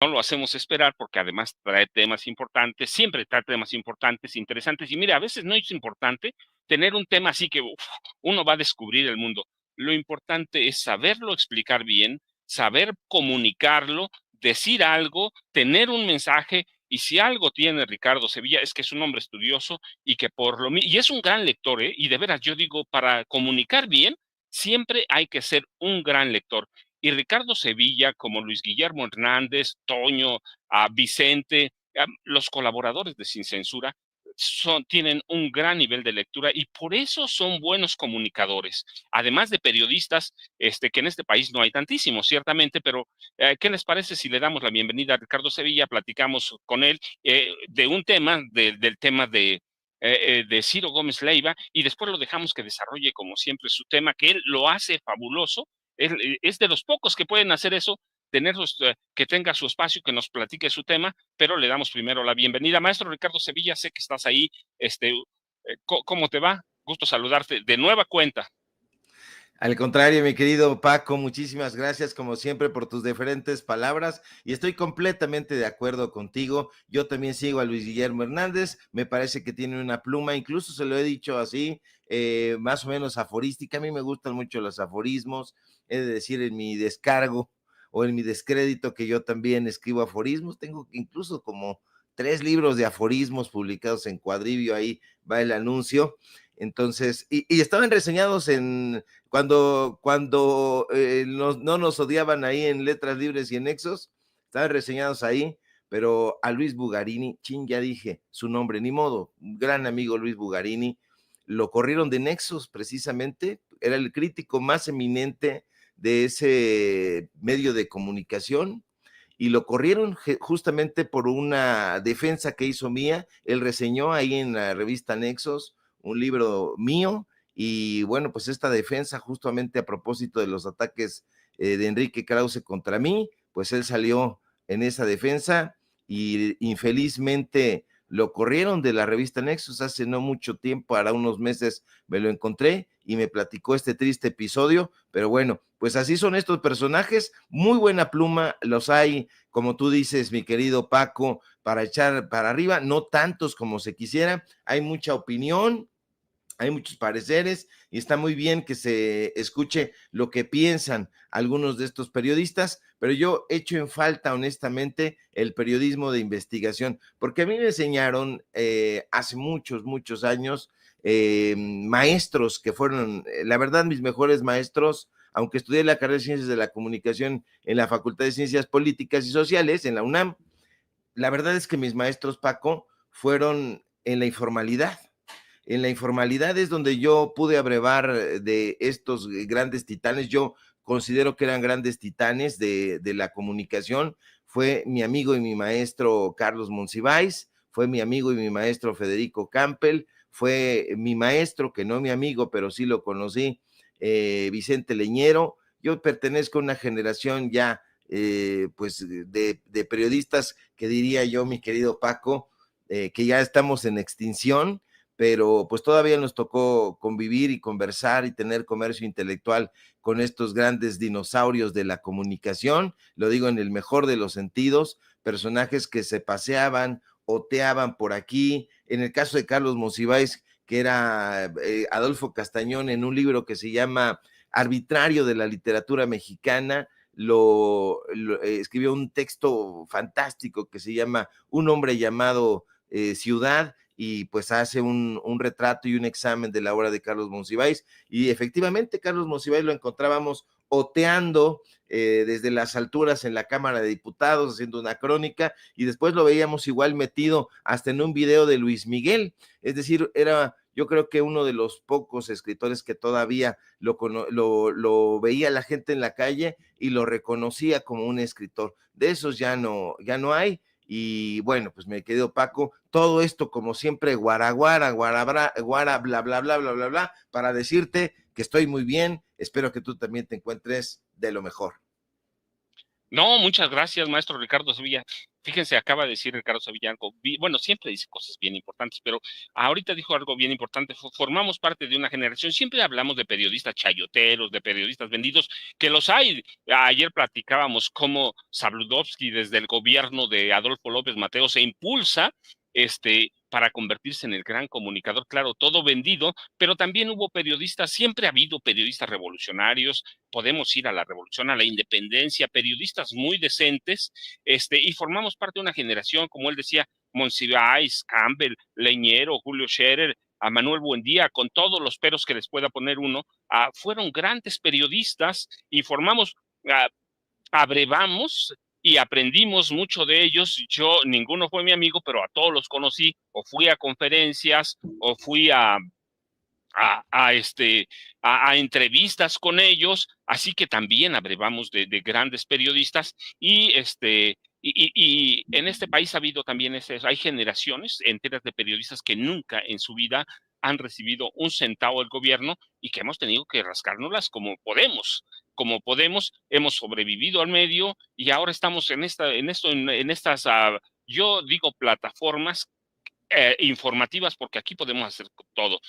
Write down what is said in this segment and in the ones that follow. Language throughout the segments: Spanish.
no lo hacemos esperar porque además trae temas importantes, siempre trae temas importantes, interesantes. Y mira, a veces no es importante tener un tema así que uno va a descubrir el mundo. Lo importante es saberlo explicar bien, saber comunicarlo, decir algo, tener un mensaje. Y si algo tiene Ricardo Sevilla es que es un hombre estudioso y que por lo y es un gran lector, ¿eh? Y de veras, yo digo, para comunicar bien, siempre hay que ser un gran lector. Y Ricardo Sevilla, como Luis Guillermo Hernández, Toño, Vicente, los colaboradores de Sin Censura, tienen un gran nivel de lectura y por eso son buenos comunicadores, además de periodistas, que en este país no hay tantísimos, ciertamente, pero ¿qué les parece si le damos la bienvenida a Ricardo Sevilla? Platicamos con él de un tema, del tema de Ciro Gómez Leiva, y después lo dejamos que desarrolle como siempre su tema, que él lo hace fabuloso. Es de los pocos que pueden hacer eso, que tenga su espacio, que nos platique su tema, pero le damos primero la bienvenida. Maestro Ricardo Sevilla, sé que estás ahí. ¿Cómo te va? Gusto saludarte de nueva cuenta. Al contrario, mi querido Paco, muchísimas gracias como siempre por tus diferentes palabras y estoy completamente de acuerdo contigo. Yo también sigo a Luis Guillermo Hernández, me parece que tiene una pluma, incluso se lo he dicho así, más o menos aforística. A mí me gustan mucho los aforismos, he de decir en mi descargo o en mi descrédito que yo también escribo aforismos. Tengo incluso como 3 libros de aforismos publicados en Cuadribio, ahí va el anuncio. Entonces, y estaban reseñados cuando no nos odiaban ahí en Letras Libres y en Nexos, estaban reseñados ahí, pero a Luis Bugarini, ya dije su nombre, ni modo, un gran amigo Luis Bugarini, lo corrieron de Nexos precisamente, era el crítico más eminente de ese medio de comunicación, y lo corrieron justamente por una defensa que hizo mía. Él reseñó ahí en la revista Nexos un libro mío, y bueno, pues esta defensa justamente a propósito de los ataques de Enrique Krause contra mí, pues él salió en esa defensa y infelizmente lo corrieron de la revista Nexus hace no mucho tiempo, hará unos meses me lo encontré y me platicó este triste episodio, pero bueno, pues así son estos personajes, muy buena pluma, los hay, como tú dices, mi querido Paco, para echar para arriba, no tantos como se quisiera, hay mucha opinión, hay muchos pareceres y está muy bien que se escuche lo que piensan algunos de estos periodistas, pero yo echo en falta honestamente el periodismo de investigación, porque a mí me enseñaron hace muchos años maestros que fueron, la verdad, mis mejores maestros, aunque estudié la carrera de Ciencias de la Comunicación en la Facultad de Ciencias Políticas y Sociales, en la UNAM. La verdad es que mis maestros, Paco, fueron en la informalidad. En la informalidad es donde yo pude abrevar de estos grandes titanes. Yo considero que eran grandes titanes de la comunicación. Fue mi amigo y mi maestro Carlos Monsiváis, fue mi amigo y mi maestro Federico Campbell, fue mi maestro, que no mi amigo, pero sí lo conocí, Vicente Leñero. Yo pertenezco a una generación ya, pues, de periodistas que diría yo, mi querido Paco, que ya estamos en extinción, pero pues todavía nos tocó convivir y conversar y tener comercio intelectual con estos grandes dinosaurios de la comunicación, lo digo en el mejor de los sentidos, personajes que se paseaban, oteaban por aquí, en el caso de Carlos Monsiváis, que era Adolfo Castañón, en un libro que se llama Arbitrario de la Literatura Mexicana, escribió un texto fantástico que se llama Un hombre llamado Ciudad, y pues hace un retrato y un examen de la obra de Carlos Monsiváis, y efectivamente Carlos Monsiváis lo encontrábamos oteando desde las alturas en la Cámara de Diputados, haciendo una crónica, y después lo veíamos igual metido hasta en un video de Luis Miguel, es decir, era, yo creo que uno de los pocos escritores que todavía lo veía la gente en la calle y lo reconocía como un escritor. De esos ya no hay. Y bueno, pues mi querido Paco, todo esto como siempre, guaraguara, guarabra, guara, bla, bla, bla, bla, bla, bla, para decirte que estoy muy bien, espero que tú también te encuentres de lo mejor. No, muchas gracias, maestro Ricardo Sevilla. Fíjense, acaba de decir Ricardo Sevilla algo, bueno, siempre dice cosas bien importantes, pero ahorita dijo algo bien importante. Formamos parte de una generación, siempre hablamos de periodistas chayoteros, de periodistas vendidos, que los hay. Ayer platicábamos cómo Sabludovsky desde el gobierno de Adolfo López Mateo se impulsa para convertirse en el gran comunicador, claro, todo vendido, pero también hubo periodistas, siempre ha habido periodistas revolucionarios, podemos ir a la revolución, a la independencia, periodistas muy decentes, y formamos parte de una generación, como él decía, Monsiváis, Campbell, Leñero, Julio Scherer, a Manuel Buendía, con todos los peros que les pueda poner uno, fueron grandes periodistas y formamos, abrevamos y aprendimos mucho de ellos. Yo, ninguno fue mi amigo, pero a todos los conocí, o fui a conferencias, o fui a, a, este, a entrevistas con ellos, así que también abrevamos de grandes periodistas y en este país ha habido también hay generaciones enteras de periodistas que nunca en su vida han recibido un centavo del gobierno y que hemos tenido que rascárnoslas como podemos, hemos sobrevivido al medio y ahora estamos en estas, yo digo plataformas informativas, porque aquí podemos hacer todo.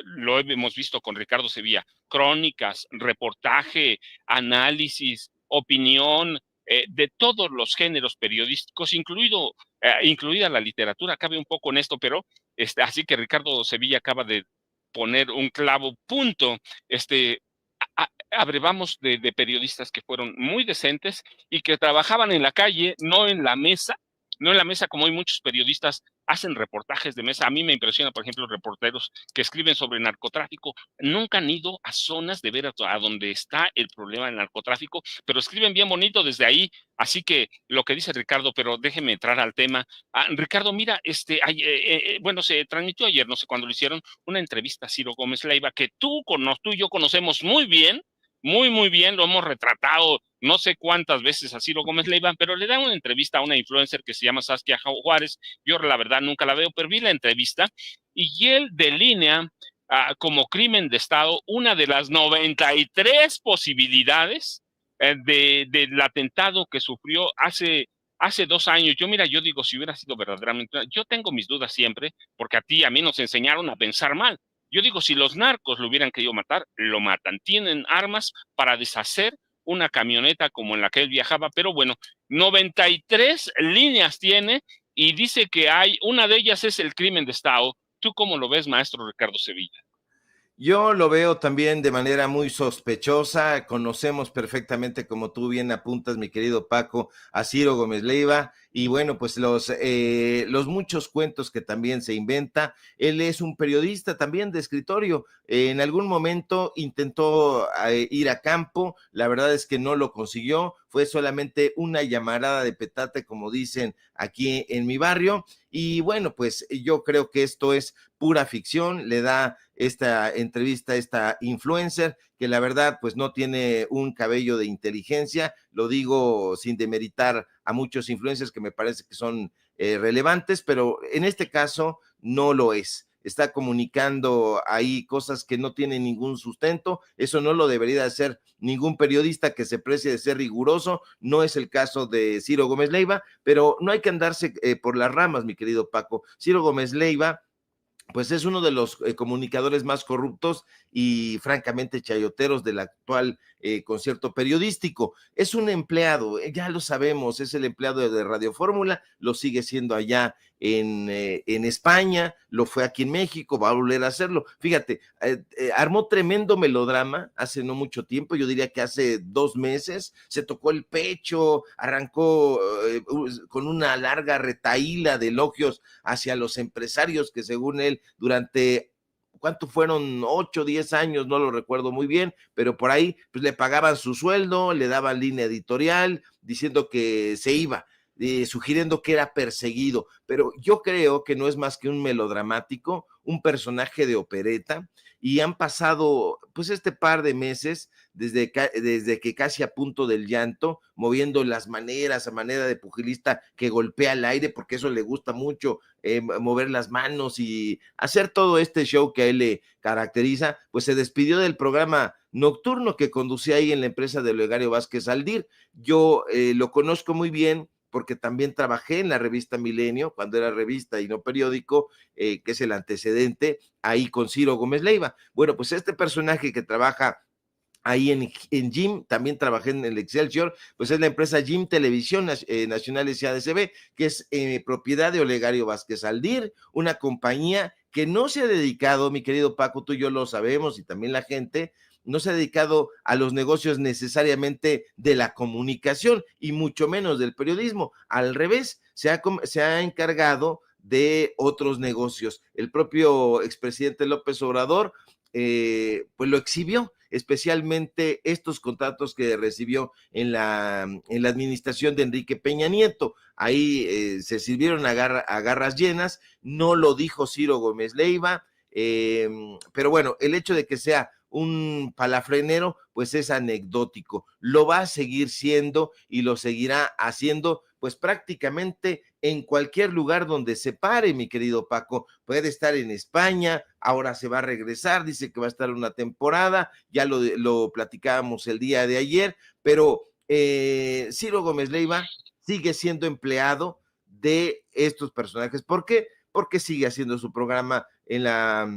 Lo hemos visto con Ricardo Sevilla, crónicas, reportaje, análisis, opinión, de todos los géneros periodísticos, incluida la literatura, cabe un poco en esto, pero así que Ricardo Sevilla acaba de poner un clavo punto, abrevamos de periodistas que fueron muy decentes y que trabajaban en la calle, no en la mesa como hay muchos periodistas hacen reportajes de mesa. A mí me impresiona, por ejemplo, reporteros que escriben sobre narcotráfico, nunca han ido a zonas de ver a donde está el problema del narcotráfico, pero escriben bien bonito desde ahí. Así que lo que dice Ricardo, pero déjeme entrar al tema. Ricardo, mira, bueno, se transmitió ayer, no sé cuándo lo hicieron, una entrevista a Ciro Gómez Leiva, que tú y yo conocemos muy bien, muy bien, lo hemos retratado no sé cuántas veces a Ciro Gómez Leiva, pero le dan una entrevista a una influencer que se llama Saskia Juárez. Yo la verdad nunca la veo, pero vi la entrevista y él delinea como crimen de Estado una de las 93 posibilidades del atentado que sufrió hace 2 años. Yo digo, si hubiera sido verdaderamente, yo tengo mis dudas siempre, porque a mí nos enseñaron a pensar mal. Yo digo, si los narcos lo hubieran querido matar, lo matan. Tienen armas para deshacer una camioneta como en la que él viajaba, pero bueno, 93 líneas tiene y dice que una de ellas es el crimen de Estado. ¿Tú cómo lo ves, maestro Ricardo Sevilla? Yo lo veo también de manera muy sospechosa. Conocemos perfectamente, como tú bien apuntas, mi querido Paco, a Ciro Gómez Leiva y bueno, pues los muchos cuentos que también se inventa. Él es un periodista también de escritorio. En algún momento intentó ir a campo, la verdad es que no lo consiguió, fue solamente una llamarada de petate, como dicen aquí en mi barrio. Y bueno, pues yo creo que esto es pura ficción, le da esta entrevista a esta influencer que la verdad pues no tiene un cabello de inteligencia, lo digo sin demeritar a muchos influencers que me parece que son relevantes, pero en este caso no lo es. Está comunicando ahí cosas que no tienen ningún sustento, eso no lo debería hacer ningún periodista que se precie de ser riguroso, no es el caso de Ciro Gómez Leiva, pero no hay que andarse por las ramas, mi querido Paco. Ciro Gómez Leiva pues es uno de los comunicadores más corruptos y francamente chayoteros del actual concierto periodístico. Es un empleado, ya lo sabemos, es el empleado de Radio Fórmula, lo sigue siendo allá en España, lo fue aquí en México, va a volver a hacerlo. Fíjate, armó tremendo melodrama hace no mucho tiempo, yo diría que hace 2 meses, se tocó el pecho, arrancó con una larga retaíla de elogios hacia los empresarios que según él durante ¿cuánto fueron? 8, 10 años, no lo recuerdo muy bien, pero por ahí pues le pagaban su sueldo, le daban línea editorial, diciendo que se iba, sugiriendo que era perseguido, pero yo creo que no es más que un melodramático, un personaje de opereta, y han pasado pues este par de meses desde que casi a punto del llanto, moviendo las maneras, a manera de pugilista que golpea el aire, porque eso le gusta mucho, mover las manos y hacer todo este show que a él le caracteriza, pues se despidió del programa nocturno que conducía ahí en la empresa de Olegario Vázquez Aldir. Yo lo conozco muy bien porque también trabajé en la revista Milenio, cuando era revista y no periódico, que es el antecedente, ahí con Ciro Gómez Leiva. Bueno, pues este personaje que trabaja ahí en Jim, también trabajé en el Excelsior, pues es la empresa Jim Televisión Nacional SADCB, que es propiedad de Olegario Vázquez Aldir, una compañía que no se ha dedicado, mi querido Paco, tú y yo lo sabemos, y también la gente, no se ha dedicado a los negocios necesariamente de la comunicación, y mucho menos del periodismo. Al revés, se ha encargado de otros negocios. El propio expresidente López Obrador pues lo exhibió, especialmente estos contratos que recibió en la administración de Enrique Peña Nieto. Ahí se sirvieron a garras llenas, no lo dijo Ciro Gómez Leiva, pero bueno, el hecho de que sea un palafrenero, pues es anecdótico. Lo va a seguir siendo y lo seguirá haciendo, pues prácticamente en cualquier lugar donde se pare, mi querido Paco. Puede estar en España, ahora se va a regresar, dice que va a estar una temporada, ya lo platicábamos el día de ayer, pero Ciro Gómez Leiva sigue siendo empleado de estos personajes. ¿Por qué? Porque sigue haciendo su programa en la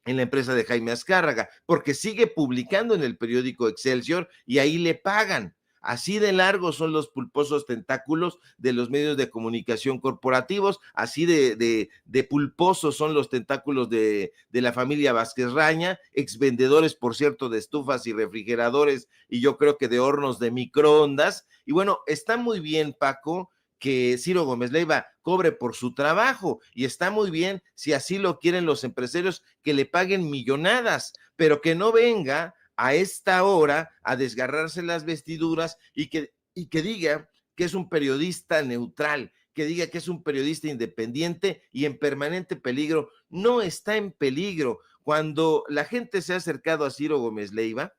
empresa de Jaime Azcárraga, porque sigue publicando en el periódico Excelsior y ahí le pagan. Así de largos son los pulposos tentáculos de los medios de comunicación corporativos, así de pulposos son los tentáculos de la familia Vázquez Raña, exvendedores, por cierto, de estufas y refrigeradores, y yo creo que de hornos de microondas. Y bueno, está muy bien, Paco, que Ciro Gómez Leiva cobre por su trabajo, y está muy bien si así lo quieren los empresarios, que le paguen millonadas, pero que no venga a esta hora a desgarrarse las vestiduras y que diga que es un periodista neutral, que diga que es un periodista independiente y en permanente peligro. No está en peligro. Cuando la gente se ha acercado a Ciro Gómez Leiva,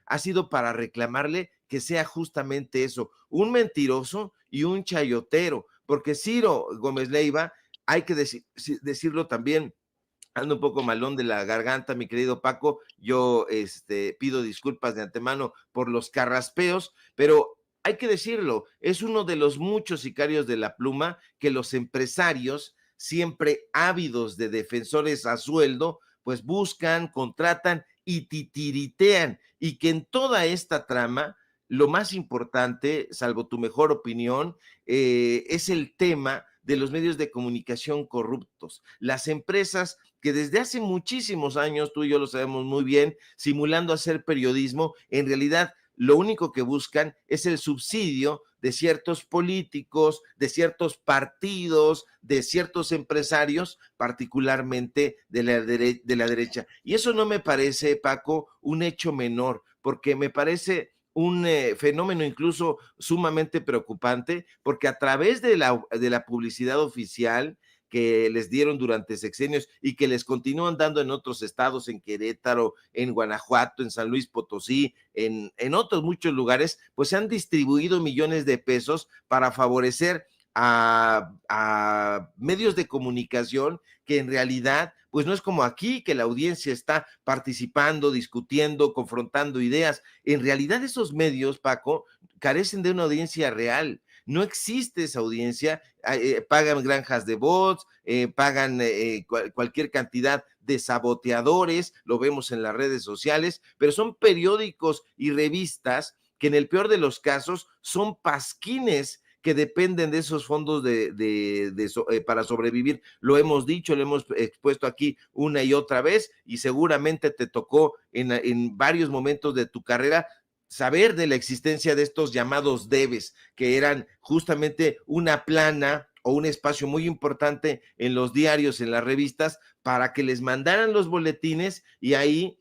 ha sido para reclamarle que sea justamente eso, un mentiroso y un chayotero, porque Ciro Gómez Leiva, hay que decirlo también, ando un poco malón de la garganta, mi querido Paco, yo pido disculpas de antemano por los carraspeos, pero hay que decirlo, es uno de los muchos sicarios de la pluma que los empresarios, siempre ávidos de defensores a sueldo, pues buscan, contratan y titiritean, y que en toda esta trama, lo más importante, salvo tu mejor opinión, es el tema de los medios de comunicación corruptos. Las empresas que desde hace muchísimos años, tú y yo lo sabemos muy bien, simulando hacer periodismo, en realidad lo único que buscan es el subsidio de ciertos políticos, de ciertos partidos, de ciertos empresarios, particularmente de la derecha. Y eso no me parece, Paco, un hecho menor, porque me parece un fenómeno incluso sumamente preocupante, porque a través de la publicidad oficial que les dieron durante sexenios y que les continúan dando en otros estados, en Querétaro, en Guanajuato, en San Luis Potosí, en otros muchos lugares, pues se han distribuido millones de pesos para favorecer a medios de comunicación que en realidad, pues no es como aquí, que la audiencia está participando, discutiendo, confrontando ideas. En realidad esos medios, Paco, carecen de una audiencia real. No existe esa audiencia, pagan granjas de bots, pagan cualquier cantidad de saboteadores, lo vemos en las redes sociales, pero son periódicos y revistas que en el peor de los casos son pasquines que dependen de esos fondos para sobrevivir. Lo hemos dicho, lo hemos expuesto aquí una y otra vez, y seguramente te tocó en varios momentos de tu carrera saber de la existencia de estos llamados debes, que eran justamente una plana o un espacio muy importante en los diarios, en las revistas, para que les mandaran los boletines y ahí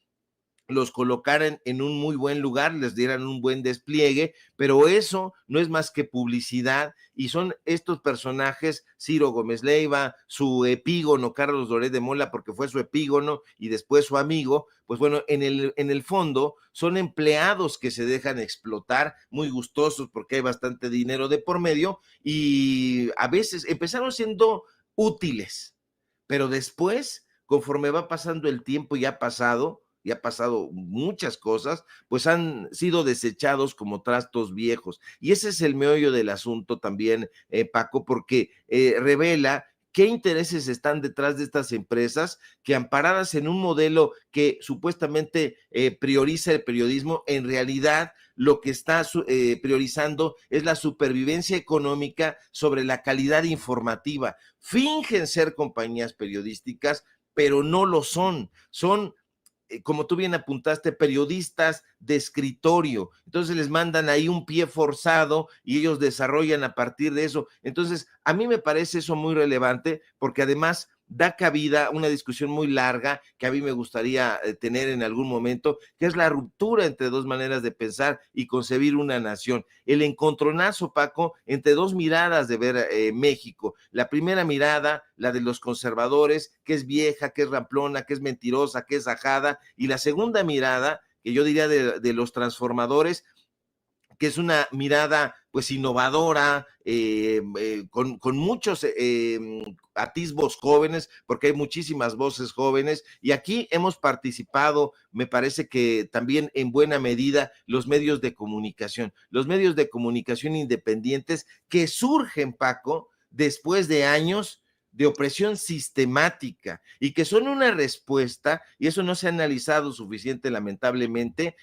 los colocaran en un muy buen lugar, les dieran un buen despliegue, pero eso no es más que publicidad, y son estos personajes, Ciro Gómez Leiva, su epígono Carlos Loret de Mola, porque fue su epígono y después su amigo, pues bueno, en el fondo son empleados que se dejan explotar, muy gustosos porque hay bastante dinero de por medio, y a veces empezaron siendo útiles, pero después, conforme va pasando el tiempo y ha pasado, y ha pasado muchas cosas, pues han sido desechados como trastos viejos. Y ese es el meollo del asunto también, Paco, porque revela qué intereses están detrás de estas empresas que, amparadas en un modelo que supuestamente prioriza el periodismo, en realidad lo que está priorizando es la supervivencia económica sobre la calidad informativa. Fingen ser compañías periodísticas, pero no lo son. Son, como tú bien apuntaste, periodistas de escritorio. Entonces les mandan ahí un pie forzado y ellos desarrollan a partir de eso. Entonces, a mí me parece eso muy relevante, porque además da cabida a una discusión muy larga que a mí me gustaría tener en algún momento, que es la ruptura entre dos maneras de pensar y concebir una nación. El encontronazo, Paco, entre dos miradas de ver México. La primera mirada, la de los conservadores, que es vieja, que es ramplona, que es mentirosa, que es ajada, y la segunda mirada, que yo diría de los transformadores, que es una mirada pues innovadora, con muchos atisbos jóvenes, porque hay muchísimas voces jóvenes, y aquí hemos participado, me parece que también en buena medida, los medios de comunicación independientes que surgen, Paco, después de años de opresión sistemática y que son una respuesta, y eso no se ha analizado suficiente lamentablemente,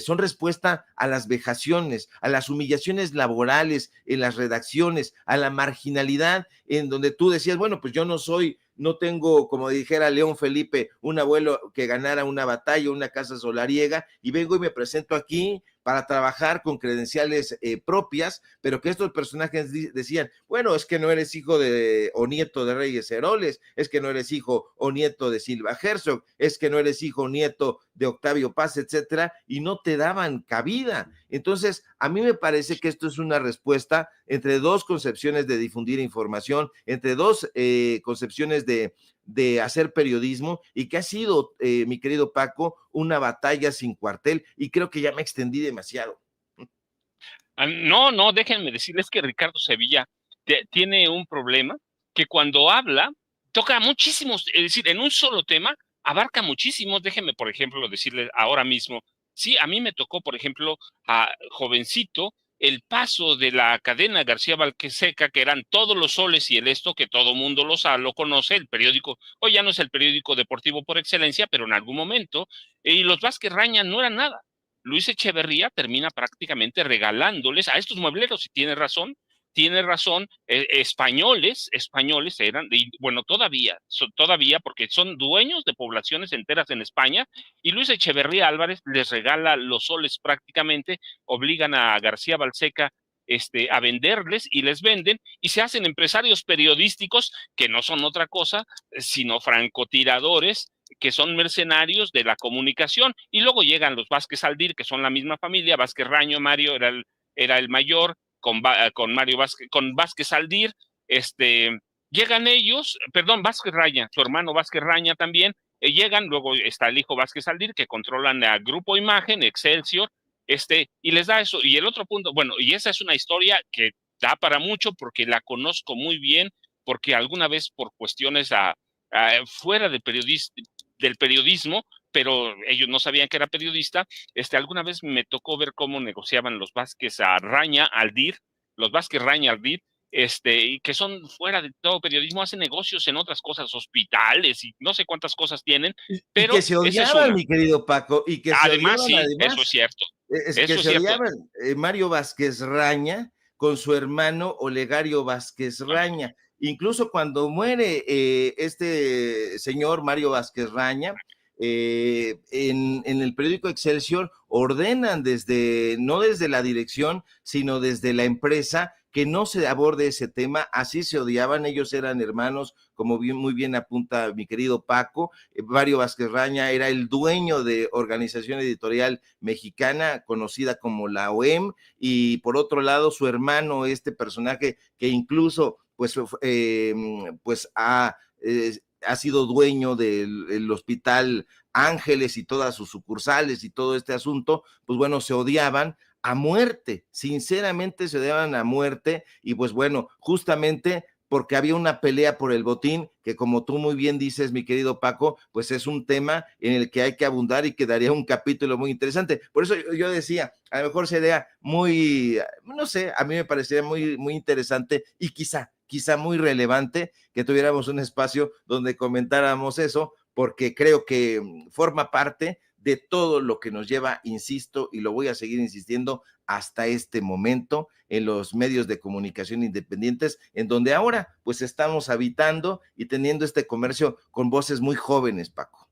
son respuesta a las vejaciones, a las humillaciones laborales en las redacciones, a la marginalidad en donde tú decías, bueno, pues yo no tengo, como dijera León Felipe, un abuelo que ganara una batalla, una casa solariega, y vengo y me presento aquí para trabajar con credenciales propias, pero que estos personajes decían, bueno, es que no eres hijo o nieto de Reyes Heroles, es que no eres hijo o nieto de Silva Herzog, es que no eres hijo o nieto de Octavio Paz, etcétera, y no te daban cabida. Entonces, a mí me parece que esto es una respuesta entre dos concepciones de difundir información, entre dos concepciones de hacer periodismo, y que ha sido, mi querido Paco, una batalla sin cuartel, y creo que ya me extendí demasiado. No, no, déjenme decirles que Ricardo Sevilla tiene un problema que cuando habla toca muchísimos, es decir, en un solo tema abarca muchísimos. Déjenme, por ejemplo, decirles ahora mismo, sí, a mí me tocó, por ejemplo, a jovencito, el paso de la cadena García Valqueseca, que eran Todos los Soles y el Esto, que todo mundo lo conoce, el periódico, hoy ya no es el periódico deportivo por excelencia, pero en algún momento, y los Vázquez Raña no eran nada. Luis Echeverría termina prácticamente regalándoles a estos muebleros, y tiene razón, españoles eran, bueno, todavía, porque son dueños de poblaciones enteras en España, y Luis Echeverría Álvarez les regala los soles prácticamente, obligan a García Balseca a venderles, y les venden, y se hacen empresarios periodísticos que no son otra cosa sino francotiradores, que son mercenarios de la comunicación. Y luego llegan los Vázquez Aldir, que son la misma familia. Vázquez Raño, Mario era el mayor, con Vázquez Aldir, llegan ellos, perdón, Vázquez Raña, su hermano Vázquez Raña también, llegan, luego está el hijo Vázquez Aldir, que controlan a Grupo Imagen, Excelsior, y les da eso. Y el otro punto, bueno, y esa es una historia que da para mucho, porque la conozco muy bien, porque alguna vez por cuestiones fuera del periodismo, pero ellos no sabían que era periodista, alguna vez me tocó ver cómo negociaban los Vázquez Aldir, y que son fuera de todo periodismo, hacen negocios en otras cosas, hospitales y no sé cuántas cosas tienen, Y pero que se esa es odiaban, una. mi querido Paco, y que se Además, odiaban sí, eso es además. cierto. Es que Eso es se cierto. odiaban Mario Vázquez Raña con su hermano Olegario Vázquez Raña. Incluso cuando muere este señor Mario Vázquez Raña, en el periódico Excelsior ordenan no desde la dirección, sino desde la empresa, que no se aborde ese tema. Así se odiaban, ellos eran hermanos, como muy bien apunta mi querido Paco. Mario Vázquez Raña era el dueño de Organización Editorial Mexicana, conocida como la OEM, y por otro lado su hermano, este personaje que incluso pues ha sido dueño del Hospital Ángeles y todas sus sucursales y todo este asunto, pues bueno, se odiaban a muerte, sinceramente se odiaban a muerte, y pues bueno, justamente porque había una pelea por el botín, que como tú muy bien dices, mi querido Paco, pues es un tema en el que hay que abundar y que daría un capítulo muy interesante. Por eso yo decía, a lo mejor sería muy, no sé, a mí me parecería muy interesante y quizá muy relevante que tuviéramos un espacio donde comentáramos eso, porque creo que forma parte de todo lo que nos lleva, insisto, y lo voy a seguir insistiendo, hasta este momento en los medios de comunicación independientes, en donde ahora pues estamos habitando y teniendo este comercio con voces muy jóvenes, Paco.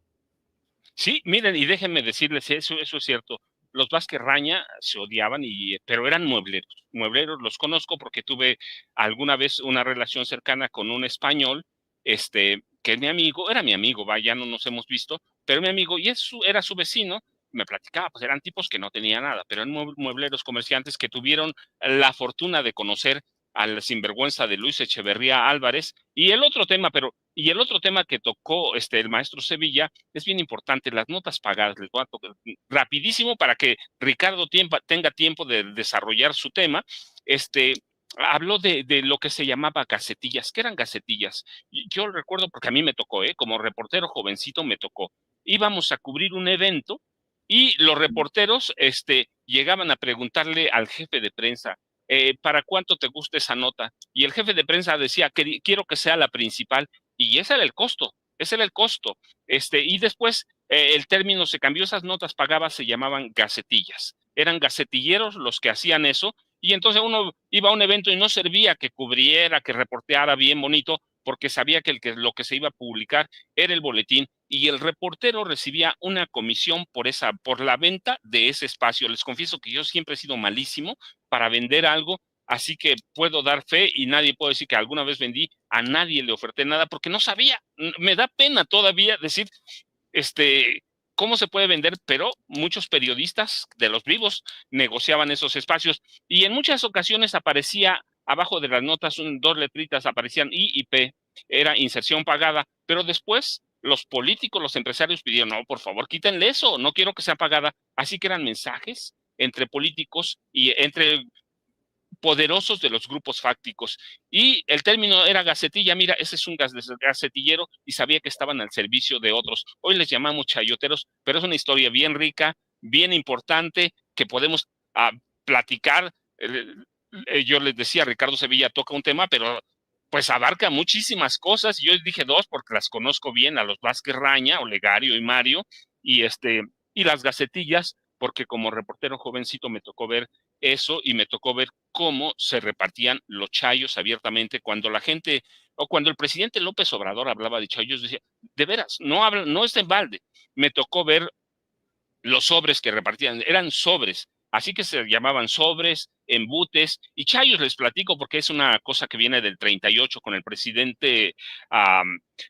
Sí, miren, y déjenme decirles, eso es cierto. Los Vázquez Raña se odiaban, pero eran muebleros. Muebleros los conozco porque tuve alguna vez una relación cercana con un español, que es mi amigo, era mi amigo, vaya, no nos hemos visto, pero mi amigo, y era su vecino, me platicaba, pues eran tipos que no tenían nada, pero eran muebleros comerciantes que tuvieron la fortuna de conocer al sinvergüenza de Luis Echeverría Álvarez. Y el otro tema que tocó el maestro Sevilla es bien importante, las notas pagadas. Les voy a tocar rapidísimo para que Ricardo tenga tiempo de desarrollar su tema. Habló de lo que se llamaba gacetillas. ¿Qué eran gacetillas? Yo recuerdo porque a mí me tocó, como reportero jovencito me tocó. Íbamos a cubrir un evento y los reporteros llegaban a preguntarle al jefe de prensa, ¿para cuánto te gusta esa nota? Y el jefe de prensa decía, quiero que sea la principal. Y ese era el costo, ese era el costo. Y después el término se cambió, esas notas pagadas se llamaban gacetillas. Eran gacetilleros los que hacían eso, y entonces uno iba a un evento y no servía que cubriera, que reporteara bien bonito, porque sabía que lo que se iba a publicar era el boletín, y el reportero recibía una comisión por la venta de ese espacio. Les confieso que yo siempre he sido malísimo para vender algo, así que puedo dar fe y nadie puede decir que alguna vez vendí, a nadie le oferté nada porque no sabía. Me da pena todavía decir, cómo se puede vender, pero muchos periodistas de los vivos negociaban esos espacios y en muchas ocasiones aparecía abajo de las notas dos letritas, aparecían I y P, era inserción pagada, pero después los políticos, los empresarios pidieron, no, por favor, quítenle eso, no quiero que sea pagada. Así que eran mensajes entre políticos y entre poderosos de los grupos fácticos. Y el término era gacetilla, mira, ese es un gacetillero y sabía que estaban al servicio de otros. Hoy les llamamos chayoteros, pero es una historia bien rica, bien importante, que podemos platicar. Yo les decía, Ricardo Sevilla toca un tema, pero pues abarca muchísimas cosas. Yo dije dos porque las conozco bien, a los Vázquez Raña, Olegario y Mario, y, y las gacetillas, porque como reportero jovencito me tocó ver eso y me tocó ver cómo se repartían los chayos abiertamente cuando la gente o cuando el presidente López Obrador hablaba de chayos, decía, de veras, no es en balde. Me tocó ver los sobres que repartían, eran sobres, así que se llamaban sobres, embutes, y chayos les platico porque es una cosa que viene del 38 con el presidente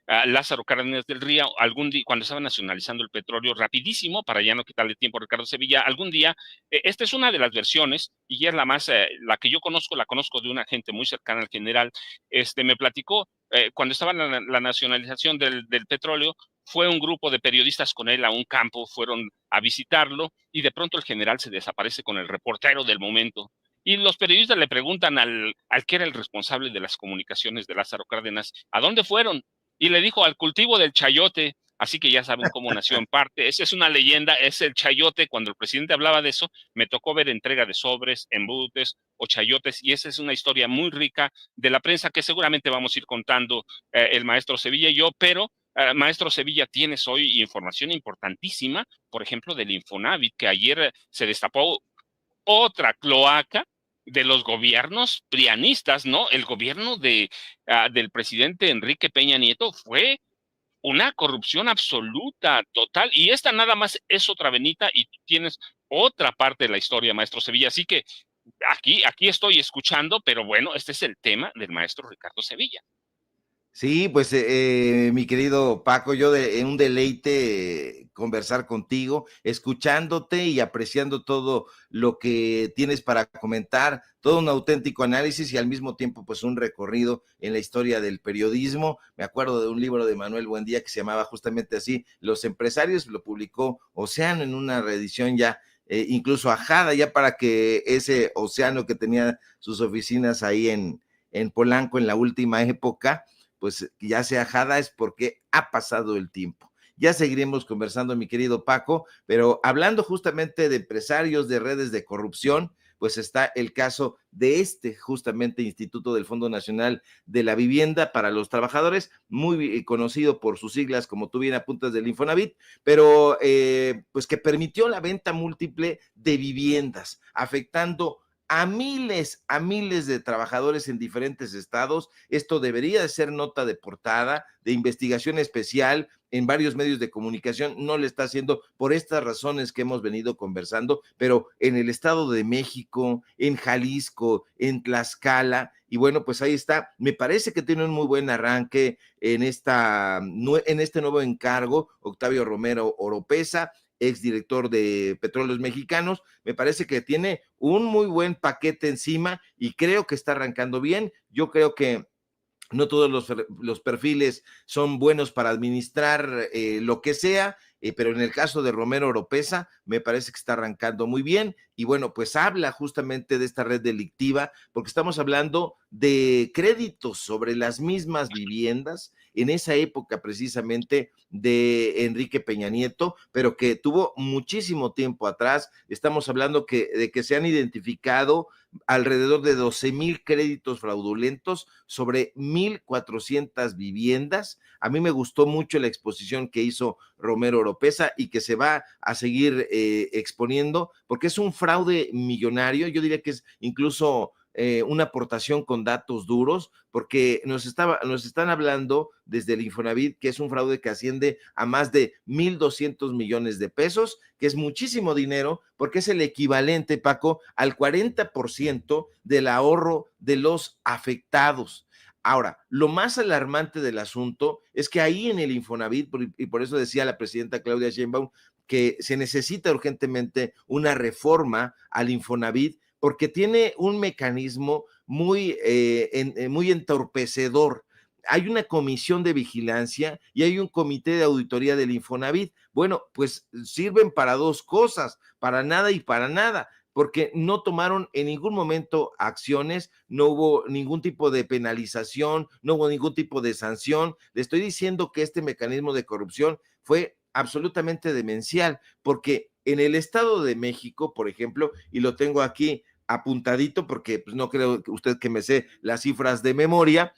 Lázaro Cárdenas del Río, algún día, cuando estaba nacionalizando el petróleo, rapidísimo, para ya no quitarle tiempo a Ricardo Sevilla, algún día, esta es una de las versiones, y es la que yo conozco, la conozco de una gente muy cercana al general, me platicó, cuando estaba la nacionalización del petróleo, fue un grupo de periodistas con él a un campo, fueron a visitarlo y de pronto el general se desaparece con el reportero del momento. Y los periodistas le preguntan al que era el responsable de las comunicaciones de Lázaro Cárdenas, ¿a dónde fueron? Y le dijo, al cultivo del chayote. Así que ya saben cómo nació en parte. Esa es una leyenda, es el chayote. Cuando el presidente hablaba de eso, me tocó ver entrega de sobres, embutes o chayotes. Y esa es una historia muy rica de la prensa que seguramente vamos a ir contando el maestro Sevilla y yo, pero maestro Sevilla, tienes hoy información importantísima, por ejemplo, del Infonavit, que ayer se destapó otra cloaca de los gobiernos prianistas, ¿no? El gobierno del presidente Enrique Peña Nieto fue una corrupción absoluta, total, y esta nada más es otra venita y tú tienes otra parte de la historia, maestro Sevilla. Así que aquí estoy escuchando, pero bueno, este es el tema del maestro Ricardo Sevilla. Sí, pues mi querido Paco, un deleite conversar contigo, escuchándote y apreciando todo lo que tienes para comentar, todo un auténtico análisis y al mismo tiempo pues un recorrido en la historia del periodismo. Me acuerdo de un libro de Manuel Buendía que se llamaba justamente así, Los empresarios, lo publicó Océano en una reedición ya incluso ajada, ya para que ese Océano que tenía sus oficinas ahí en Polanco en la última época, pues ya sea Jada es porque ha pasado el tiempo. Ya seguiremos conversando, mi querido Paco, pero hablando justamente de empresarios, de redes de corrupción, pues está el caso de justamente Instituto del Fondo Nacional de la Vivienda para los Trabajadores, muy conocido por sus siglas, como tú bien apuntas, del Infonavit, pero pues que permitió la venta múltiple de viviendas, afectando a miles de trabajadores en diferentes estados. Esto debería de ser nota de portada, de investigación especial en varios medios de comunicación. No le está haciendo por estas razones que hemos venido conversando, pero en el Estado de México, en Jalisco, en Tlaxcala, y bueno, pues ahí está. Me parece que tiene un muy buen arranque en este nuevo encargo, Octavio Romero Oropesa, exdirector de Petróleos Mexicanos. Me parece que tiene un muy buen paquete encima y creo que está arrancando bien. Yo creo que no todos los perfiles son buenos para administrar lo que sea, pero en el caso de Romero Oropesa me parece que está arrancando muy bien y bueno, pues habla justamente de esta red delictiva porque estamos hablando de créditos sobre las mismas viviendas en esa época precisamente de Enrique Peña Nieto, pero que tuvo muchísimo tiempo atrás. Estamos hablando de que se han identificado alrededor de 12,000 créditos fraudulentos sobre 1,400 viviendas. A mí me gustó mucho la exposición que hizo Romero Oropesa y que se va a seguir exponiendo porque es un fraude millonario. Yo diría que es incluso una aportación con datos duros, porque nos están hablando desde el Infonavit que es un fraude que asciende a más de 1,200 millones de pesos, que es muchísimo dinero, porque es el equivalente, Paco, al 40% del ahorro de los afectados. Ahora, lo más alarmante del asunto es que ahí en el Infonavit, y por eso decía la presidenta Claudia Sheinbaum, que se necesita urgentemente una reforma al Infonavit, porque tiene un mecanismo muy entorpecedor. Hay una comisión de vigilancia y hay un comité de auditoría del Infonavit. Bueno, pues sirven para dos cosas, para nada y para nada, porque no tomaron en ningún momento acciones, no hubo ningún tipo de penalización, no hubo ningún tipo de sanción. Le estoy diciendo que este mecanismo de corrupción fue absolutamente demencial, porque en el Estado de México, por ejemplo, y lo tengo aquí apuntadito porque pues, no creo que usted que me sé las cifras de memoria,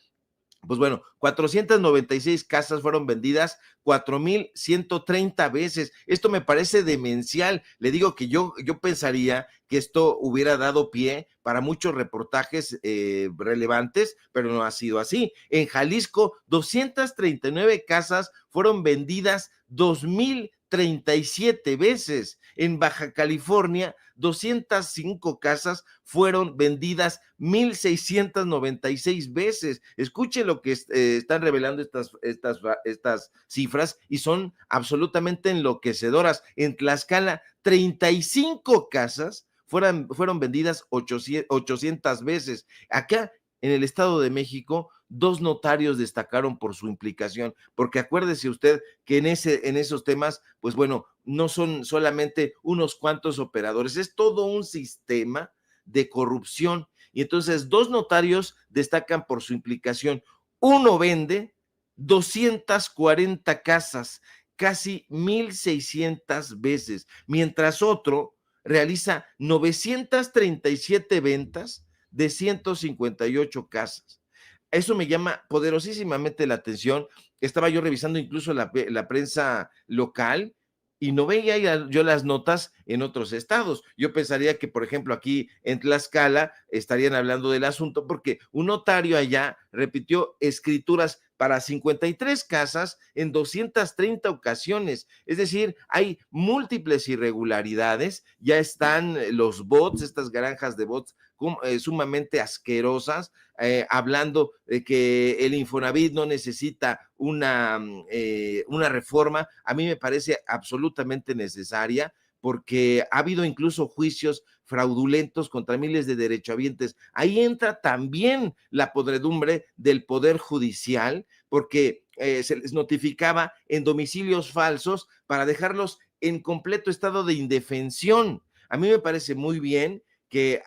pues bueno, 496 casas fueron vendidas 4,130 veces. Esto me parece demencial. Le digo que yo pensaría que esto hubiera dado pie para muchos reportajes relevantes, pero no ha sido así. En Jalisco, 239 casas fueron vendidas 2,037 veces. En Baja California, 205 casas fueron vendidas 1,696 veces. Escuche lo que están revelando estas cifras y son absolutamente enloquecedoras. En Tlaxcala, 35 casas fueron vendidas 800 veces. Acá, en el Estado de México, dos notarios destacaron por su implicación, porque acuérdese usted que en esos temas, pues bueno, no son solamente unos cuantos operadores, es todo un sistema de corrupción. Y entonces dos notarios destacan por su implicación. Uno vende 240 casas, casi 1,600 veces, mientras otro realiza 937 ventas de 158 casas. Eso me llama poderosísimamente la atención. Estaba yo revisando incluso la prensa local y no veía yo las notas en otros estados. Yo pensaría que, por ejemplo, aquí en Tlaxcala estarían hablando del asunto porque un notario allá repitió escrituras para 53 casas en 230 ocasiones. Es decir, hay múltiples irregularidades, ya están los bots, estas granjas de bots sumamente asquerosas, hablando de que el Infonavit no necesita una reforma. A mí me parece absolutamente necesaria porque ha habido incluso juicios fraudulentos contra miles de derechohabientes. Ahí entra también la podredumbre del Poder Judicial, porque se les notificaba en domicilios falsos para dejarlos en completo estado de indefensión. A mí me parece muy bien que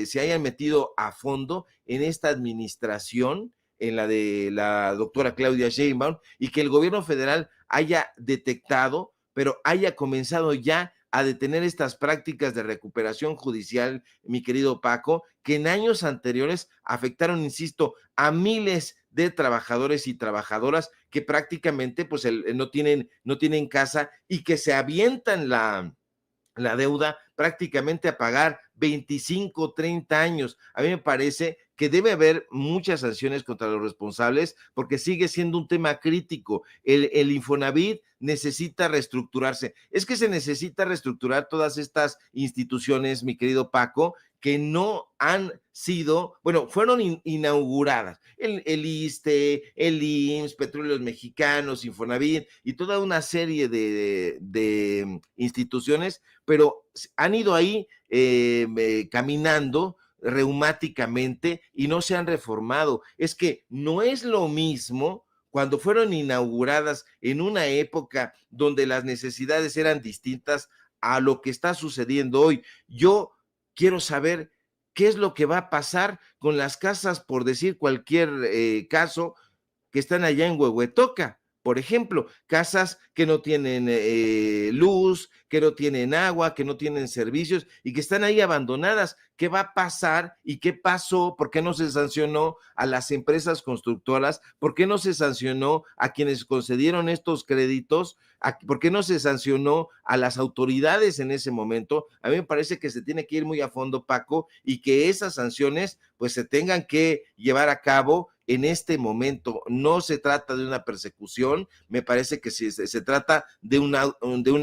se hayan metido a fondo en esta administración, en la de la doctora Claudia Sheinbaum, y que el gobierno federal haya detectado, pero haya comenzado ya a detener estas prácticas de recuperación judicial, mi querido Paco, que en años anteriores afectaron, insisto, a miles de trabajadores y trabajadoras que prácticamente pues no tienen casa y que se avientan la deuda prácticamente a pagar 25, 30 años. A mí me parece que debe haber muchas sanciones contra los responsables porque sigue siendo un tema crítico. El Infonavit necesita reestructurarse. Es que se necesita reestructurar todas estas instituciones, mi querido Paco, que no han sido, bueno, fueron inauguradas. El ISSSTE, el IMSS, Petróleos Mexicanos, Infonavit y toda una serie de instituciones, pero han ido ahí caminando reumáticamente y no se han reformado. Es que no es lo mismo cuando fueron inauguradas en una época donde las necesidades eran distintas a lo que está sucediendo hoy. Yo quiero saber qué es lo que va a pasar con las casas, por decir cualquier caso, que están allá en Huehuetoca. Por ejemplo, casas que no tienen luz, que no tienen agua, que no tienen servicios y que están ahí abandonadas. ¿Qué va a pasar y qué pasó? ¿Por qué no se sancionó a las empresas constructoras? ¿Por qué no se sancionó a quienes concedieron estos créditos? ¿Por qué no se sancionó a las autoridades en ese momento? A mí me parece que se tiene que ir muy a fondo, Paco, y que esas sanciones pues se tengan que llevar a cabo en este momento. No se trata de una persecución, me parece que se trata de un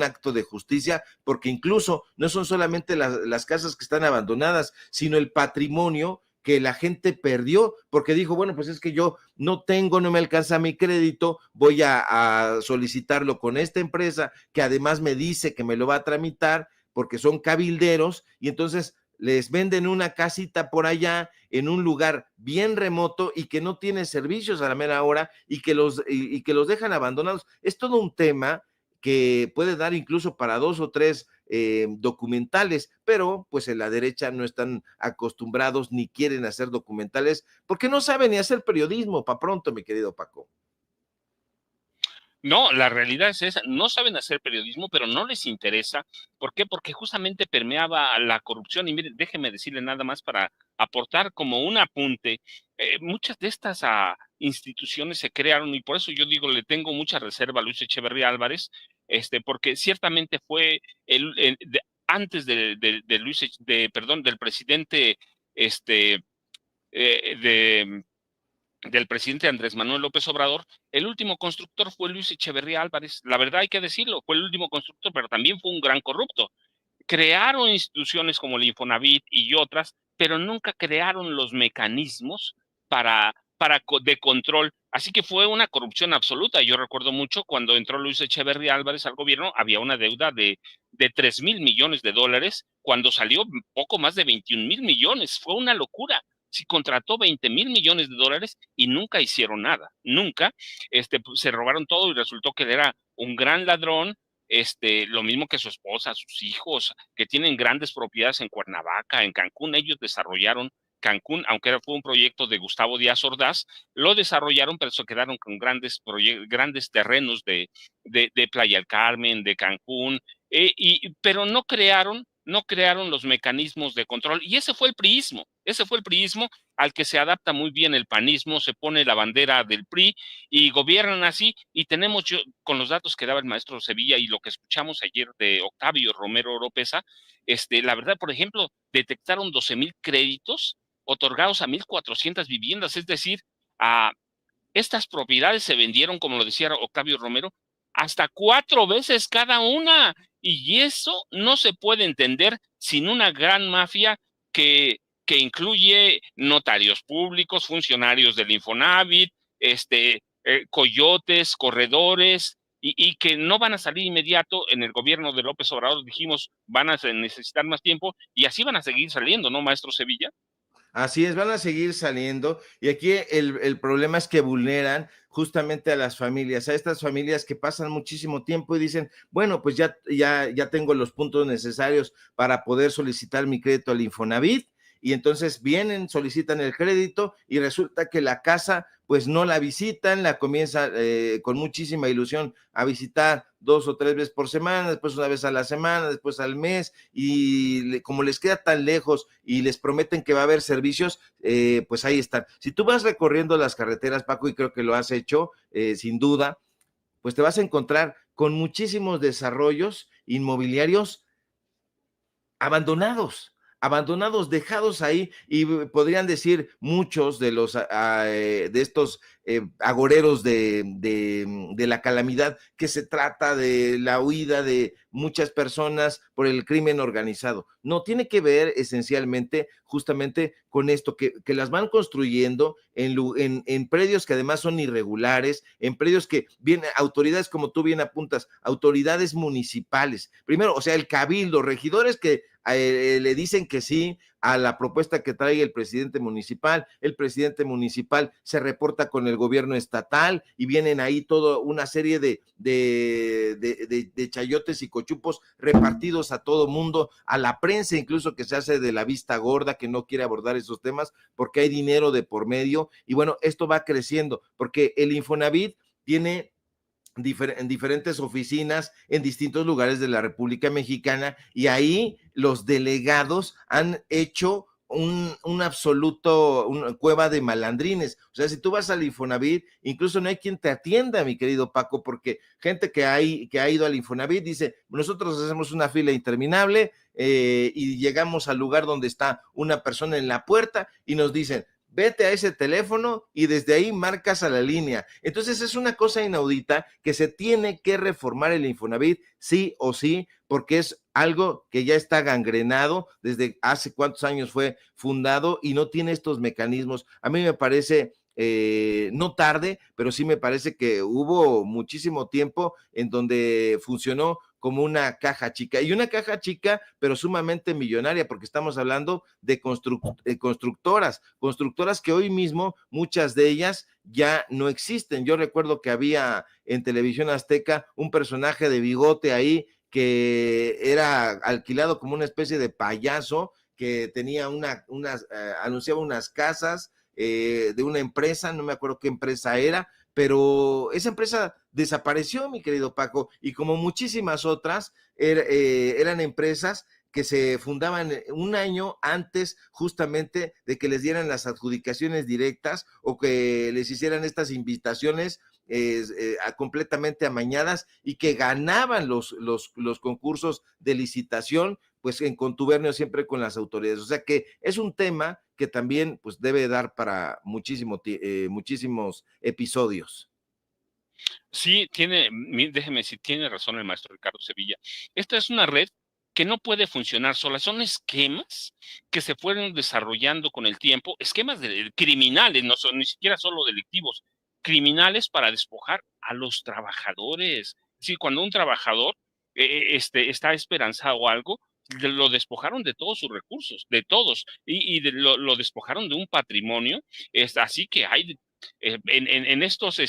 acto de justicia, porque incluso no son solamente las casas que están abandonadas, sino el patrimonio que la gente perdió, porque dijo, bueno, pues es que yo no me alcanza mi crédito, voy a solicitarlo con esta empresa, que además me dice que me lo va a tramitar, porque son cabilderos, y entonces les venden una casita por allá en un lugar bien remoto y que no tiene servicios a la mera hora y que los dejan abandonados. Es todo un tema que puede dar incluso para 2 o 3 documentales, pero pues en la derecha no están acostumbrados ni quieren hacer documentales porque no saben ni hacer periodismo para pronto, mi querido Paco. No, la realidad es esa. No saben hacer periodismo, pero no les interesa. ¿Por qué? Porque justamente permeaba la corrupción. Y mire, déjeme decirle nada más para aportar como un apunte. Muchas de estas instituciones se crearon y por eso yo digo, le tengo mucha reserva a Luis Echeverría Álvarez, porque ciertamente fue antes de Luis, perdón, del presidente, este, de del presidente Andrés Manuel López Obrador, el último constructor fue Luis Echeverría Álvarez. La verdad hay que decirlo, fue el último constructor, pero también fue un gran corrupto. Crearon instituciones como el Infonavit y otras, pero nunca crearon los mecanismos de control. Así que fue una corrupción absoluta. Yo recuerdo mucho cuando entró Luis Echeverría Álvarez al gobierno, había una deuda de 3,000 millones de dólares, cuando salió poco más de 21,000 millones. Fue una locura. Si contrató 20,000 millones de dólares y nunca hicieron nada, nunca, pues, se robaron todo y resultó que era un gran ladrón, lo mismo que su esposa, sus hijos, que tienen grandes propiedades en Cuernavaca, en Cancún. Ellos desarrollaron Cancún, aunque fue un proyecto de Gustavo Díaz Ordaz, lo desarrollaron, pero se quedaron con grandes terrenos de Playa del Carmen, de Cancún, pero no crearon los mecanismos de control. Y ese fue el priismo al que se adapta muy bien el panismo, se pone la bandera del PRI y gobiernan así. Y tenemos, con los datos que daba el maestro Sevilla y lo que escuchamos ayer de Octavio Romero Oropesa, la verdad, por ejemplo, detectaron 12,000 créditos otorgados a 1,400 viviendas, es decir, a estas propiedades se vendieron, como lo decía Octavio Romero, hasta 4 veces cada una. Y eso no se puede entender sin una gran mafia que incluye notarios públicos, funcionarios del Infonavit, coyotes, corredores, y que no van a salir inmediato. En el gobierno de López Obrador dijimos, van a necesitar más tiempo, y así van a seguir saliendo, ¿no, maestro Sevilla? Así es, van a seguir saliendo y aquí el problema es que vulneran justamente a las familias, a estas familias que pasan muchísimo tiempo y dicen, bueno, pues ya tengo los puntos necesarios para poder solicitar mi crédito al Infonavit y entonces vienen, solicitan el crédito y resulta que la casa pues no la visitan, la comienza con muchísima ilusión a visitar 2 o 3 veces por semana, después una vez a la semana, después al mes, y como les queda tan lejos y les prometen que va a haber servicios, pues ahí están. Si tú vas recorriendo las carreteras, Paco, y creo que lo has hecho, sin duda, pues te vas a encontrar con muchísimos desarrollos inmobiliarios abandonados, dejados ahí, y podrían decir muchos de los de estos agoreros de la calamidad que se trata de la huida de muchas personas por el crimen organizado. No, tiene que ver esencialmente justamente con esto, que las van construyendo en predios que además son irregulares, en predios que vienen autoridades, como tú bien apuntas, autoridades municipales. Primero, o sea, el cabildo, regidores que le dicen que sí a la propuesta que trae el presidente municipal se reporta con el gobierno estatal y vienen ahí toda una serie de chayotes y cochupos repartidos a todo mundo, a la prensa incluso que se hace de la vista gorda, que no quiere abordar esos temas porque hay dinero de por medio, y bueno, esto va creciendo porque el Infonavit tiene en diferentes oficinas en distintos lugares de la República Mexicana, y ahí los delegados han hecho una cueva de malandrines. O sea, si tú vas al Infonavit, incluso no hay quien te atienda, mi querido Paco, porque gente que ha ido al Infonavit dice, nosotros hacemos una fila interminable y llegamos al lugar donde está una persona en la puerta y nos dicen, vete a ese teléfono y desde ahí marcas a la línea. Entonces es una cosa inaudita que se tiene que reformar el Infonavit sí o sí, porque es algo que ya está gangrenado desde hace cuántos años fue fundado y no tiene estos mecanismos. A mí me parece no tarde, pero sí me parece que hubo muchísimo tiempo en donde funcionó como una caja chica, y una caja chica, pero sumamente millonaria, porque estamos hablando de constructoras que hoy mismo, muchas de ellas ya no existen. Yo recuerdo que había en Televisión Azteca un personaje de bigote ahí que era alquilado como una especie de payaso que tenía anunciaba unas casas de una empresa, no me acuerdo qué empresa era, pero esa empresa desapareció, mi querido Paco, y como muchísimas otras, eran empresas que se fundaban un año antes justamente de que les dieran las adjudicaciones directas o que les hicieran estas invitaciones completamente amañadas, y que ganaban los concursos de licitación pues en contubernio siempre con las autoridades. O sea que es un tema que también pues debe dar para muchísimos episodios. Sí, déjeme decir, tiene razón el maestro Ricardo Sevilla. Esta es una red que no puede funcionar sola. Son esquemas que se fueron desarrollando con el tiempo, esquemas criminales, no son ni siquiera solo delictivos, criminales para despojar a los trabajadores. Sí, cuando un trabajador está esperanzado o algo, lo despojaron de todos sus recursos, de todos, lo despojaron de un patrimonio. Así que hay en estos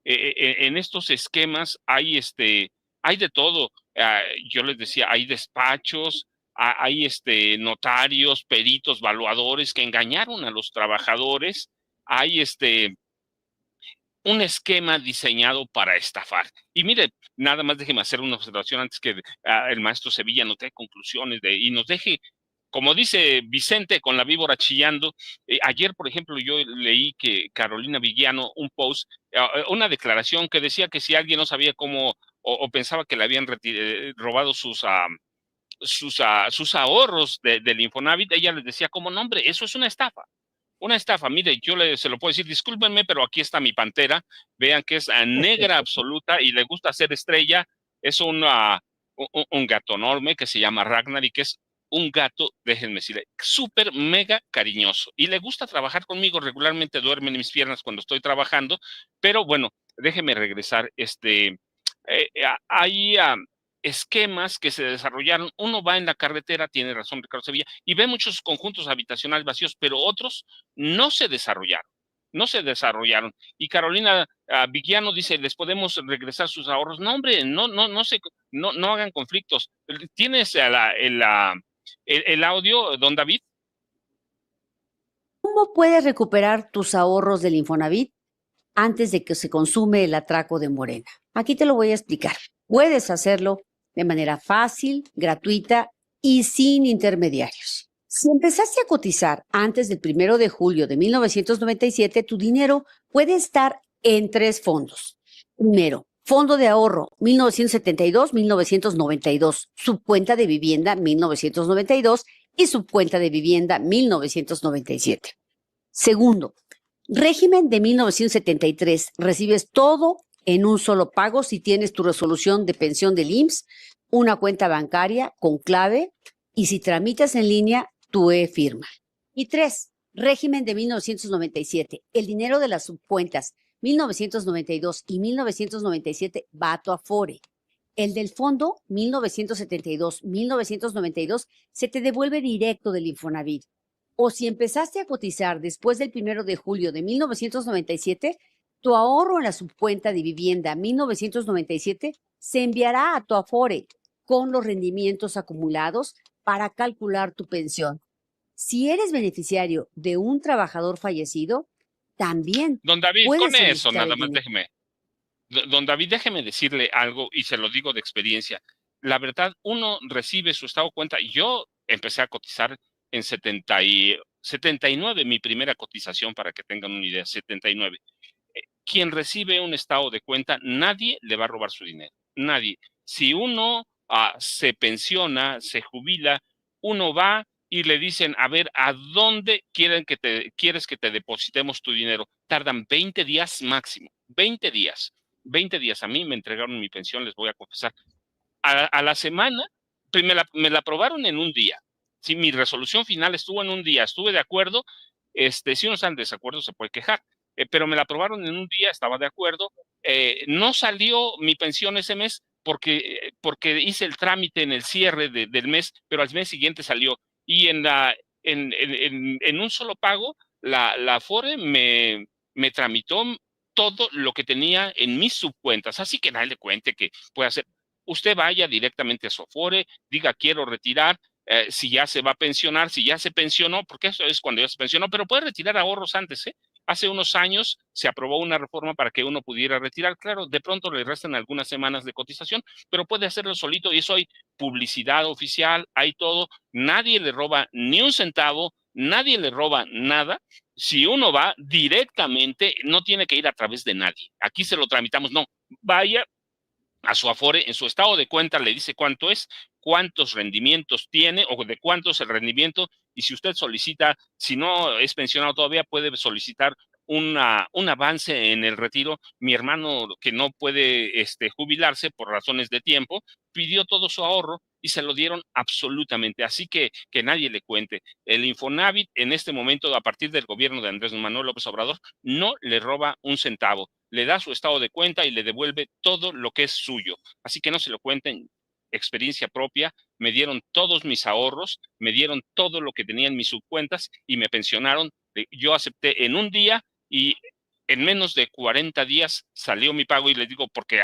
en estos esquemas hay de todo. Yo les decía, hay despachos, hay notarios, peritos, valuadores que engañaron a los trabajadores, hay un esquema diseñado para estafar. Y mire, nada más déjeme hacer una observación antes que el maestro Sevilla nos dé conclusiones y nos deje, como dice Vicente con la víbora chillando. Ayer, por ejemplo, yo leí que Carolina Villano, un post, una declaración que decía que si alguien no sabía cómo o pensaba que le habían robado sus ahorros del Infonavit, ella les decía como, no, hombre, eso es una estafa. Una estafa, mire, se lo puedo decir, discúlpenme, pero aquí está mi pantera, vean que es negra absoluta y le gusta ser estrella, es un gato enorme que se llama Ragnar y que es un gato, déjenme decirle, súper mega cariñoso y le gusta trabajar conmigo, regularmente duerme en mis piernas cuando estoy trabajando, pero bueno, déjenme regresar, ahí esquemas que se desarrollaron. Uno va en la carretera, tiene razón Ricardo Sevilla, y ve muchos conjuntos habitacionales vacíos, pero otros no se desarrollaron. No se desarrollaron. Y Carolina Vigiano dice, ¿les podemos regresar sus ahorros? No, hombre, no hagan conflictos. ¿Tienes el audio, don David? ¿Cómo puedes recuperar tus ahorros del Infonavit antes de que se consume el atraco de Morena? Aquí te lo voy a explicar. Puedes hacerlo de manera fácil, gratuita y sin intermediarios. Si empezaste a cotizar antes del 1 de julio de 1997, tu dinero puede estar en 3 fondos. Primero, Fondo de Ahorro 1972-1992, Subcuenta de Vivienda 1992 y Subcuenta de Vivienda 1997. Segundo, Régimen de 1973. Recibes todo en un solo pago si tienes tu resolución de pensión del IMSS, una cuenta bancaria con clave y si tramitas en línea tu e-firma. Y 3, Régimen de 1997. El dinero de las subcuentas 1992 y 1997 va a tu Afore. El del fondo 1972-1992 se te devuelve directo del Infonavit. O si empezaste a cotizar después del 1 de julio de 1997, tu ahorro en la subcuenta de vivienda 1997 se enviará a tu Afore con los rendimientos acumulados para calcular tu pensión. Si eres beneficiario de un trabajador fallecido, también Don David, puedes con eso solicitar nada el más dinero. Don David, déjeme decirle algo y se lo digo de experiencia. La verdad, uno recibe su estado de cuenta. Yo empecé a cotizar en 79, mi primera cotización, para que tengan una idea, 79. Quien recibe un estado de cuenta, nadie le va a robar su dinero, nadie. Si uno se pensiona, se jubila, uno va y le dicen, a ver, ¿a dónde quieres que te depositemos tu dinero? Tardan 20 días máximo, 20 días. 20 días. A mí me entregaron mi pensión, les voy a confesar. A la semana, pues me la aprobaron en un día. Sí, mi resolución final estuvo en un día, estuve de acuerdo. Si uno está en desacuerdo, se puede quejar. Pero me la aprobaron en un día, estaba de acuerdo. No salió mi pensión ese mes porque hice el trámite en el cierre del mes, pero al mes siguiente salió. Y en un solo pago, la Afore me tramitó todo lo que tenía en mis subcuentas. Así que nadie le cuente que puede hacer. Usted vaya directamente a su Afore, diga quiero retirar, si ya se va a pensionar, si ya se pensionó, porque eso es cuando ya se pensionó, pero puede retirar ahorros antes, ¿eh? Hace unos años se aprobó una reforma para que uno pudiera retirar. Claro, de pronto le restan algunas semanas de cotización, pero puede hacerlo solito y eso hay publicidad oficial, hay todo. Nadie le roba ni un centavo, nadie le roba nada. Si uno va directamente, no tiene que ir a través de nadie. Aquí se lo tramitamos, no. Vaya a su Afore, en su estado de cuenta le dice cuánto es, cuántos rendimientos tiene o de cuánto es el rendimiento, y si usted solicita, si no es pensionado todavía, puede solicitar un avance en el retiro. Mi hermano, que no puede jubilarse por razones de tiempo, pidió todo su ahorro y se lo dieron absolutamente. Así que nadie le cuente. El Infonavit en este momento, a partir del gobierno de Andrés Manuel López Obrador, no le roba un centavo, le da su estado de cuenta y le devuelve todo lo que es suyo. Así que no se lo cuenten, experiencia propia. Me dieron todos mis ahorros, me dieron todo lo que tenía en mis subcuentas y me pensionaron. Yo acepté en un día y en menos de 40 días salió mi pago, y les digo porque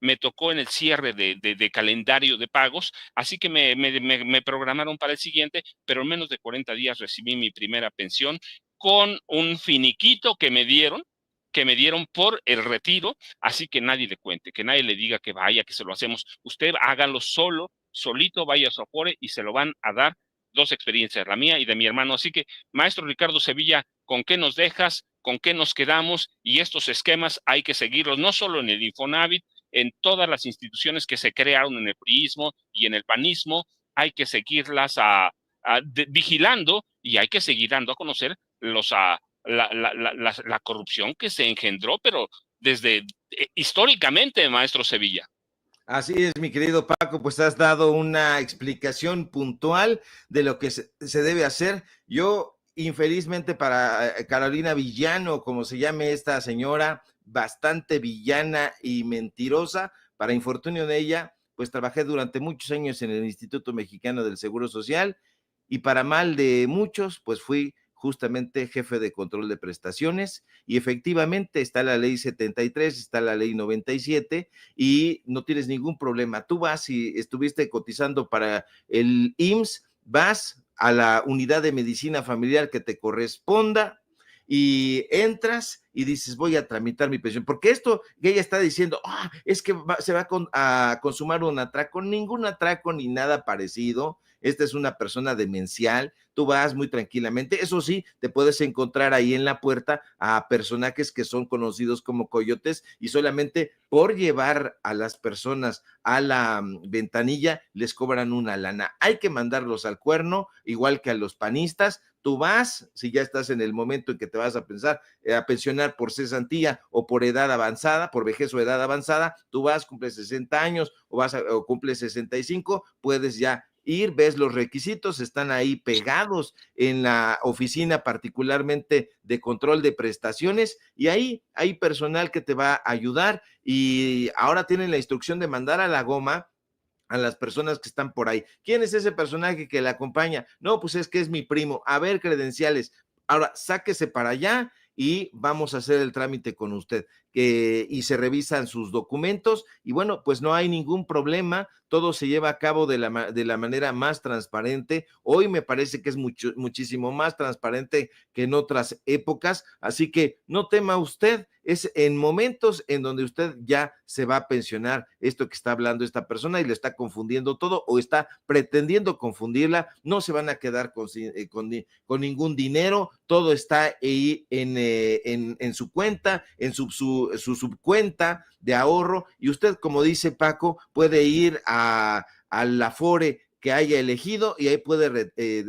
me tocó en el cierre de calendario de pagos, así que me programaron para el siguiente, pero en menos de 40 días recibí mi primera pensión con un finiquito que me dieron por el retiro. Así que nadie le cuente, que nadie le diga que vaya, que se lo hacemos. Usted hágalo solo, solito, vaya a su Afore y se lo van a dar. Dos experiencias, la mía y de mi hermano. Así que, maestro Ricardo Sevilla, ¿con qué nos dejas? ¿Con qué nos quedamos? Y estos esquemas hay que seguirlos, no solo en el Infonavit, en todas las instituciones que se crearon en el priismo y en el panismo, hay que seguirlas vigilando, y hay que seguir dando a conocer la corrupción que se engendró, pero desde históricamente, maestro Sevilla. Así es, mi querido Paco, pues has dado una explicación puntual de lo que se debe hacer. Yo, infelizmente para Carolina Villano, como se llame esta señora, bastante villana y mentirosa, para infortunio de ella, pues pues trabajé durante muchos años en el Instituto Mexicano del Seguro Social y para mal de muchos, pues fui justamente jefe de control de prestaciones y efectivamente está la ley 73, está la ley 97 y no tienes ningún problema. Tú vas y estuviste cotizando para el IMSS, vas a la unidad de medicina familiar que te corresponda y entras y dices, voy a tramitar mi pensión, porque esto que ella está diciendo, es que se va a consumar un atraco, ningún atraco ni nada parecido. Esta es una persona demencial, tú vas muy tranquilamente, eso sí, te puedes encontrar ahí en la puerta a personajes que son conocidos como coyotes y solamente por llevar a las personas a la ventanilla les cobran una lana. Hay que mandarlos al cuerno, igual que a los panistas. Tú vas, si ya estás en el momento en que te vas a pensar a pensionar por cesantía o por edad avanzada, por vejez o edad avanzada, tú vas, cumples 60 años o cumples 65, puedes ya ir, ves los requisitos, están ahí pegados en la oficina particularmente de control de prestaciones y ahí hay personal que te va a ayudar y ahora tienen la instrucción de mandar a la goma a las personas que están por ahí. ¿Quién es ese personaje que le acompaña? No, pues es que es mi primo. A ver, credenciales. Ahora, sáquese para allá y vamos a hacer el trámite con usted. Y se revisan sus documentos y bueno, pues no hay ningún problema, todo se lleva a cabo de la manera más transparente. Hoy me parece que es muchísimo más transparente que en otras épocas, así que no tema usted, es en momentos en donde usted ya se va a pensionar, esto que está hablando esta persona y le está confundiendo todo o está pretendiendo confundirla, no se van a quedar con ningún dinero, todo está ahí en su cuenta, en su subcuenta de ahorro y usted, como dice Paco, puede ir al Afore que haya elegido y ahí puede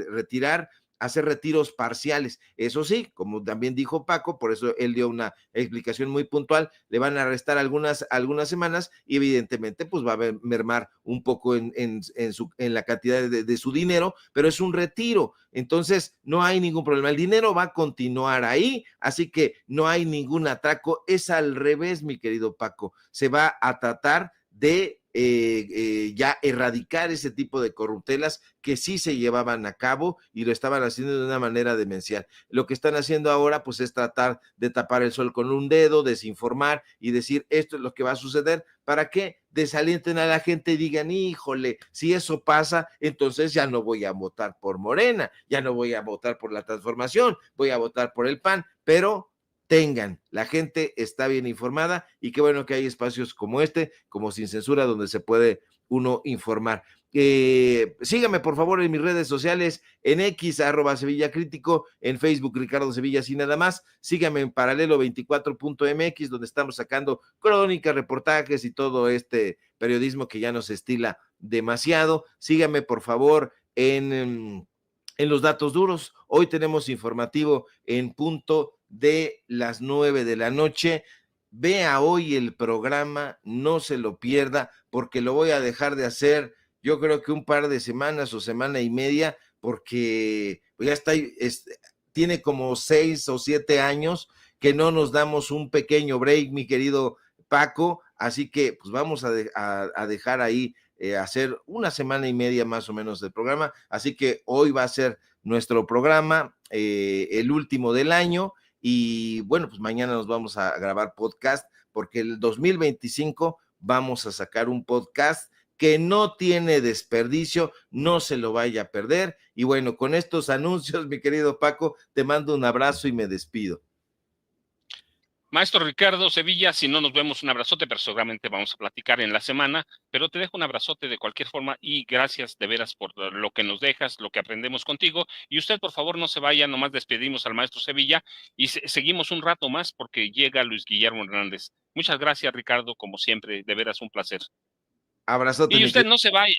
retirar, hacer retiros parciales. Eso sí, como también dijo Paco, por eso él dio una explicación muy puntual, le van a restar algunas semanas y evidentemente pues va a mermar un poco en la cantidad de su dinero, pero es un retiro, entonces no hay ningún problema, el dinero va a continuar ahí, así que no hay ningún atraco, es al revés, mi querido Paco, se va a tratar de ya erradicar ese tipo de corruptelas que sí se llevaban a cabo y lo estaban haciendo de una manera demencial. Lo que están haciendo ahora pues es tratar de tapar el sol con un dedo, desinformar y decir esto es lo que va a suceder para que desalienten a la gente y digan, híjole, si eso pasa, entonces ya no voy a votar por Morena, ya no voy a votar por la transformación, voy a votar por el PAN, pero la gente está bien informada y qué bueno que hay espacios como este, como Sin Censura, donde se puede uno informar. Sígame por favor en mis redes sociales, en X, @Sevilla Crítico, en Facebook, Ricardo Sevilla, así nada más. Sígame en Paralelo24.mx, donde estamos sacando crónicas, reportajes y todo este periodismo que ya nos estila demasiado. Sígame por favor en los datos duros. Hoy tenemos informativo en punto de las 9 de la noche. Vea hoy el programa, no se lo pierda, porque lo voy a dejar de hacer, yo creo que un par de semanas o semana y media, porque ya está, tiene como 6 o 7 años que no nos damos un pequeño break, mi querido Paco, así que pues vamos a dejar ahí hacer una semana y media más o menos del programa, así que hoy va a ser nuestro programa, el último del año, y bueno, pues mañana nos vamos a grabar podcast, porque el 2025 vamos a sacar un podcast que no tiene desperdicio, no se lo vaya a perder, y bueno, con estos anuncios, mi querido Paco, te mando un abrazo y me despido. Maestro Ricardo Sevilla, si no nos vemos, un abrazote, pero seguramente vamos a platicar en la semana, pero te dejo un abrazote de cualquier forma y gracias de veras por lo que nos dejas, lo que aprendemos contigo. Y usted, por favor, no se vaya, nomás despedimos al maestro Sevilla y seguimos un rato más porque llega Luis Guillermo Hernández. Muchas gracias, Ricardo, como siempre, de veras un placer. Abrazote, Y usted no se vaya,